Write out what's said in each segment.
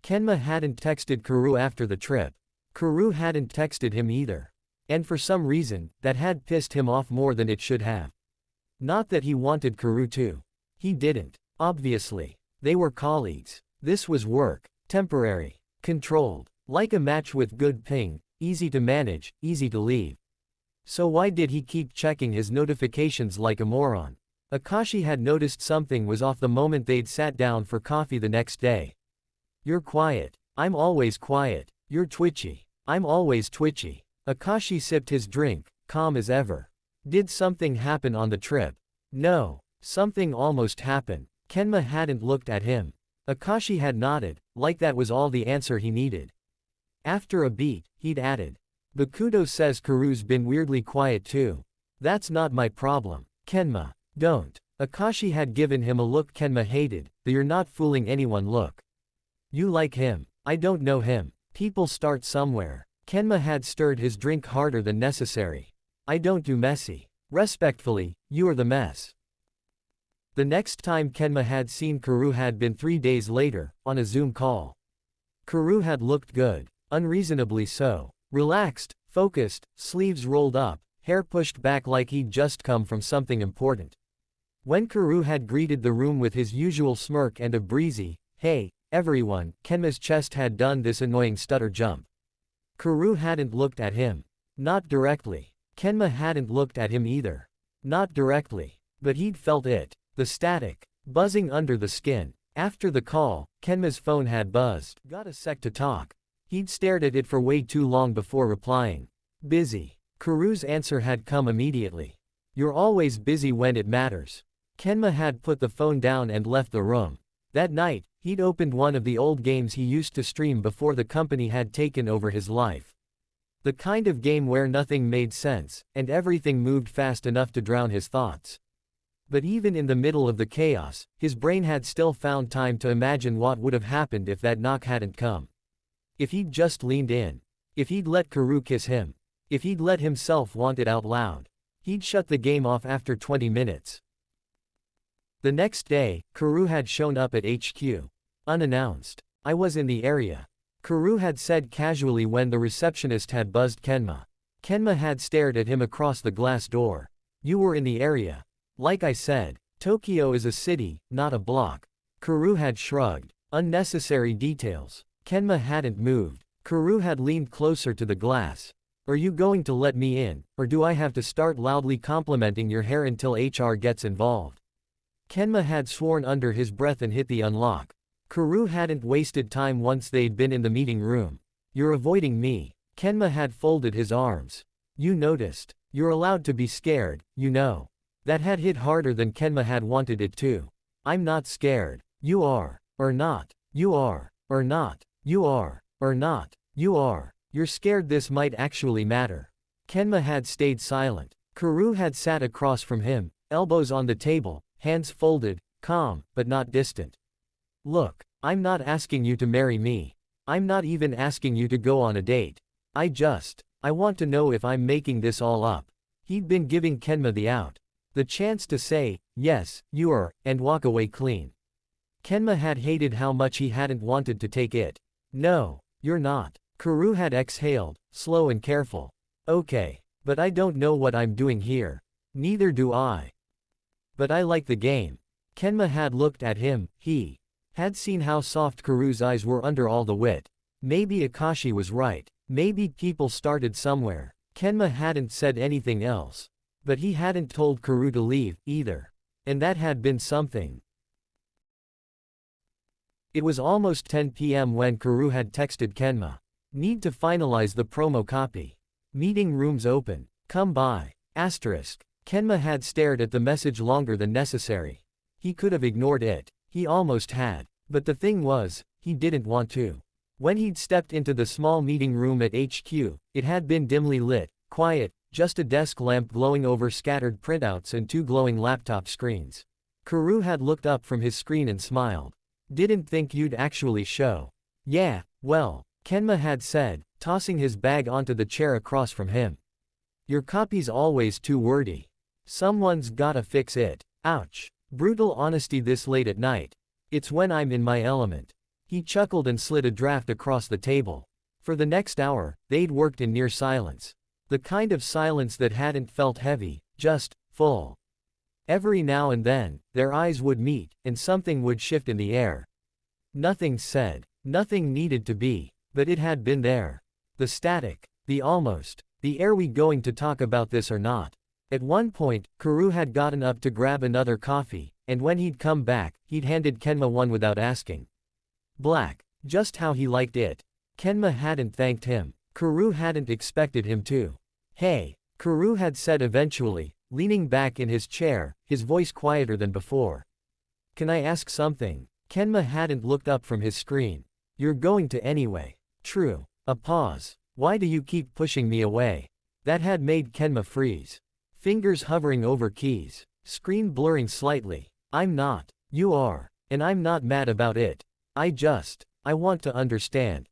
Kenma hadn't texted Kuroo after the trip. Kuroo hadn't texted him either. And for some reason, that had pissed him off more than it should have. Not that he wanted Kuroo to. He didn't. Obviously. They were colleagues. This was work. Temporary. Controlled. Like a match with good ping, easy to manage, easy to leave. So why did he keep checking his notifications like a moron? Akashi had noticed something was off the moment they'd sat down for coffee the next day. You're quiet. I'm always quiet. You're twitchy. I'm always twitchy. Akashi sipped his drink, calm as ever. Did something happen on the trip? No. Something almost happened. Kenma hadn't looked at him. Akashi had nodded, like that was all the answer he needed. After a beat, he'd added. Bakudo says Kuroo's been weirdly quiet too. That's not my problem. Kenma, don't. Akashi had given him a look Kenma hated, the "you're not fooling anyone" look. You like him. I don't know him. People start somewhere. Kenma had stirred his drink harder than necessary. I don't do messy. Respectfully, you are the mess. The next time Kenma had seen Kuroo had been 3 days later, on a Zoom call. Kuroo had looked good. Unreasonably so. Relaxed, focused, sleeves rolled up, hair pushed back like he'd just come from something important. When Kuroo had greeted the room with his usual smirk and a breezy, "Hey, everyone," Kenma's chest had done this annoying stutter jump. Kuroo hadn't looked at him. Not directly. Kenma hadn't looked at him either. Not directly. But he'd felt it. The static. Buzzing under the skin. After the call, Kenma's phone had buzzed. Got a sec to talk. He'd stared at it for way too long before replying. Busy. Kuroo's answer had come immediately. You're always busy when it matters. Kenma had put the phone down and left the room. That night, he'd opened one of the old games he used to stream before the company had taken over his life. The kind of game where nothing made sense, and everything moved fast enough to drown his thoughts. But even in the middle of the chaos, his brain had still found time to imagine what would have happened if that knock hadn't come. If he'd just leaned in. If he'd let Kuroo kiss him. If he'd let himself want it out loud. He'd shut the game off after 20 minutes. The next day, Kuroo had shown up at HQ. Unannounced. I was in the area. Kuroo had said casually when the receptionist had buzzed Kenma. Kenma had stared at him across the glass door. You were in the area. Like I said, Tokyo is a city, not a block. Kuroo had shrugged. Unnecessary details. Kenma hadn't moved. Kuroo had leaned closer to the glass. Are you going to let me in, or do I have to start loudly complimenting your hair until HR gets involved? Kenma had sworn under his breath and hit the unlock. Kuroo hadn't wasted time once they'd been in the meeting room. You're avoiding me. Kenma had folded his arms. You noticed. You're allowed to be scared, you know. That had hit harder than Kenma had wanted it to. I'm not scared. You are. Or not. You are. Or not. You are. Or not. You are. You're scared this might actually matter. Kenma had stayed silent. Kuroo had sat across from him, elbows on the table, hands folded, calm, but not distant. Look, I'm not asking you to marry me. I'm not even asking you to go on a date. I want to know if I'm making this all up. He'd been giving Kenma the out. The chance to say, yes, you are, and walk away clean. Kenma had hated how much he hadn't wanted to take it. No, you're not. Kuroo had exhaled, slow and careful. Okay. But I don't know what I'm doing here. Neither do I. But I like the game. Kenma had looked at him. He had seen how soft Kuroo's eyes were under all the wit. Maybe Akashi was right. Maybe people started somewhere. Kenma hadn't said anything else. But he hadn't told Kuroo to leave, either. And that had been something. It was almost 10 p.m. when Kuroo had texted Kenma. Need to finalize the promo copy. Meeting rooms open. Come by. Asterisk. Kenma had stared at the message longer than necessary. He could have ignored it. He almost had. But the thing was, he didn't want to. When he'd stepped into the small meeting room at HQ, it had been dimly lit, quiet, just a desk lamp glowing over scattered printouts and 2 glowing laptop screens. Kuroo had looked up from his screen and smiled. Didn't think you'd actually show. Yeah, well, Kenma had said, tossing his bag onto the chair across from him. Your copy's always too wordy. Someone's gotta fix it. Ouch. Brutal honesty this late at night. It's when I'm in my element. He chuckled and slid a draft across the table. For the next hour, they'd worked in near silence. The kind of silence that hadn't felt heavy, just full. Every now and then, their eyes would meet, and something would shift in the air. Nothing said, nothing needed to be, but it had been there. The static, the almost, the "Are we going to talk about this or not?" At one point, Kuroo had gotten up to grab another coffee, and when he'd come back, he'd handed Kenma one without asking. Black. Just how he liked it. Kenma hadn't thanked him. Kuroo hadn't expected him to. "Hey," Kuroo had said eventually, leaning back in his chair, his voice quieter than before. "Can I ask something?" Kenma hadn't looked up from his screen. "You're going to anyway." "True." A pause. "Why do you keep pushing me away?" That had made Kenma freeze. Fingers hovering over keys. Screen blurring slightly. "I'm not. You are. And I'm not mad about it. I want to understand.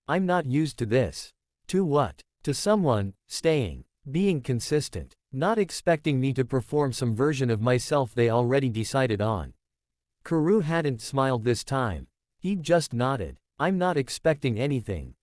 I'm not used to this." To what? To someone, staying, being consistent, not expecting me to perform some version of myself they already decided on. Kuroo hadn't smiled this time. He'd just nodded. "I'm not expecting anything.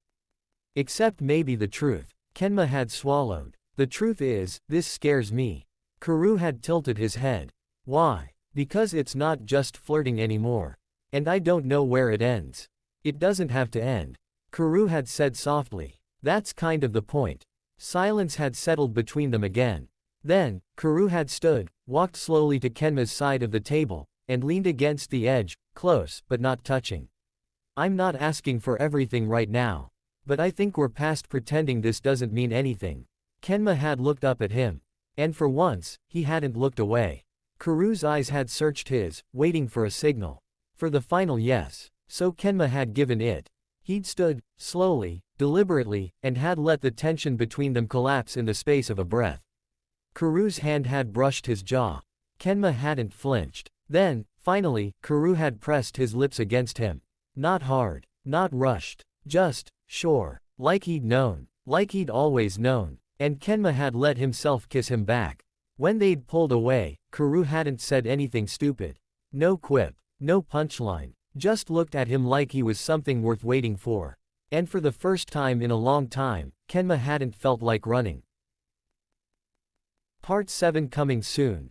Except maybe the truth." Kenma had swallowed. "The truth is, this scares me." Kuroo had tilted his head. "Why?" "Because it's not just flirting anymore. And I don't know where it ends." "It doesn't have to end," Kuroo had said softly. "That's kind of the point." Silence had settled between them again. Then, Kuroo had stood, walked slowly to Kenma's side of the table, and leaned against the edge, close, but not touching. "I'm not asking for everything right now. But I think we're past pretending this doesn't mean anything." Kenma had looked up at him. And for once, he hadn't looked away. Kuroo's eyes had searched his, waiting for a signal. For the final yes. So Kenma had given it. He'd stood, slowly, deliberately, and had let the tension between them collapse in the space of a breath. Kuroo's hand had brushed his jaw. Kenma hadn't flinched. Then, finally, Kuroo had pressed his lips against him. Not hard, not rushed, just, sure, like he'd known, like he'd always known. And Kenma had let himself kiss him back. When they'd pulled away, Kuroo hadn't said anything stupid. No quip, no punchline, just looked at him like he was something worth waiting for. And for the first time in a long time, Kenma hadn't felt like running. Part 7 coming soon.